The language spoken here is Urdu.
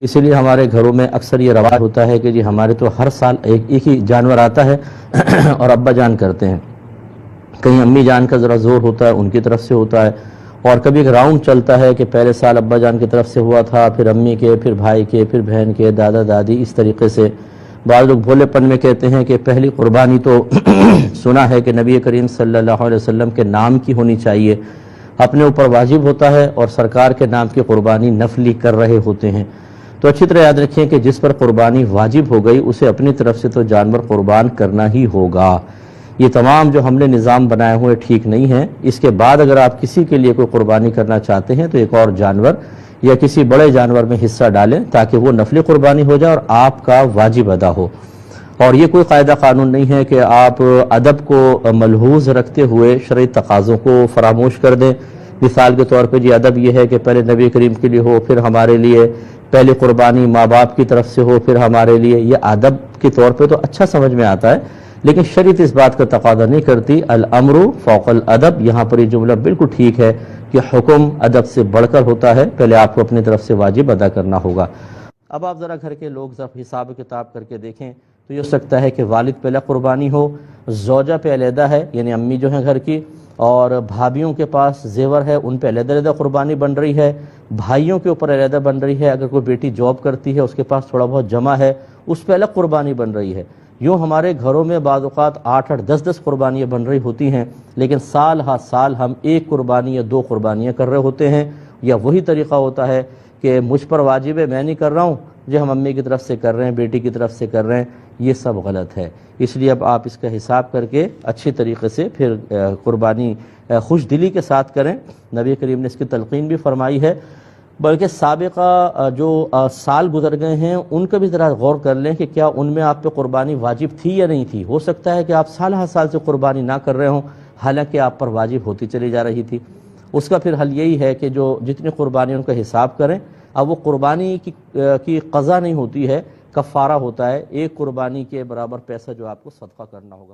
اسی لیے ہمارے گھروں میں اکثر یہ رواج ہوتا ہے کہ جی ہمارے تو ہر سال ایک ہی جانور آتا ہے اور ابا جان کرتے ہیں، کہیں امی جان کا ذرا زور ہوتا ہے، ان کی طرف سے ہوتا ہے، اور کبھی ایک راؤنڈ چلتا ہے کہ پہلے سال ابا جان کی طرف سے ہوا تھا، پھر امی کے، پھر بھائی کے، پھر بہن کے، دادا دادی، اس طریقے سے۔ بعض لوگ بھولے پن میں کہتے ہیں کہ پہلی قربانی تو سنا ہے کہ نبی کریم صلی اللہ علیہ وسلم کے نام کی ہونی چاہیے، اپنے اوپر واجب ہوتا ہے، اور سرکار کے نام کی قربانی نفلی کر رہے ہوتے ہیں۔ تو اچھی طرح یاد رکھیں کہ جس پر قربانی واجب ہو گئی اسے اپنی طرف سے تو جانور قربان کرنا ہی ہوگا۔ یہ تمام جو ہم نے نظام بنائے ہوئے ٹھیک نہیں ہیں۔ اس کے بعد اگر آپ کسی کے لیے کوئی قربانی کرنا چاہتے ہیں تو ایک اور جانور یا کسی بڑے جانور میں حصہ ڈالیں تاکہ وہ نفلی قربانی ہو جائے اور آپ کا واجب ادا ہو۔ اور یہ کوئی قاعدہ قانون نہیں ہے کہ آپ ادب کو ملحوظ رکھتے ہوئے شرعی تقاضوں کو فراموش کر دیں۔ مثال کے طور پہ جی ادب یہ ہے کہ پہلے نبی کریم کے لیے ہو، پھر ہمارے لیے، پہلے قربانی ماں باپ کی طرف سے ہو، پھر ہمارے لیے۔ یہ ادب کے طور پہ تو اچھا سمجھ میں آتا ہے، لیکن شریعت اس بات کا تقاضا نہیں کرتی۔ الامر فوق الادب، یہاں پر یہ جملہ بالکل ٹھیک ہے کہ حکم ادب سے بڑھ کر ہوتا ہے، پہلے آپ کو اپنی طرف سے واجب ادا کرنا ہوگا۔ اب آپ ذرا گھر کے لوگ ذرا حساب کتاب کر کے دیکھیں تو یہ ہو سکتا ہے کہ والد پہلے قربانی ہو، زوجہ پہ علیحدہ ہے یعنی امی جو ہیں گھر کی، اور بھابھیوں کے پاس زیور ہے ان پہ علیحدہ علیحدہ قربانی بن رہی ہے، بھائیوں کے اوپر علیحدہ بن رہی ہے، اگر کوئی بیٹی جاب کرتی ہے اس کے پاس تھوڑا بہت جمع ہے اس پہ الگ قربانی بن رہی ہے۔ یوں ہمارے گھروں میں بعض اوقات 8 10 قربانیاں بن رہی ہوتی ہیں، لیکن سال ہر سال ہم ایک قربانی یا 2 قربانیاں کر رہے ہوتے ہیں، یا وہی طریقہ ہوتا ہے کہ مجھ پر واجب ہے میں نہیں کر رہا ہوں، جو ہم امی کی طرف سے کر رہے ہیں، بیٹی کی طرف سے کر رہے ہیں، یہ سب غلط ہے۔ اس لیے اب آپ اس کا حساب کر کے اچھی طریقے سے پھر قربانی خوش دلی کے ساتھ کریں۔ نبی کریم نے اس کی تلقین بھی فرمائی ہے، بلکہ سابقہ جو سال گزر گئے ہیں ان کا بھی ذرا غور کر لیں کہ کیا ان میں آپ پہ قربانی واجب تھی یا نہیں تھی۔ ہو سکتا ہے کہ آپ سال ہر سال سے قربانی نہ کر رہے ہوں، حالانکہ آپ پر واجب ہوتی چلی جا رہی تھی۔ اس کا پھر حل یہی ہے کہ جو جتنی قربانی ان کا حساب کریں۔ اب وہ قربانی کی قضا نہیں ہوتی ہے، کفارہ ہوتا ہے، ایک قربانی کے برابر پیسہ جو آپ کو صدقہ کرنا ہوگا۔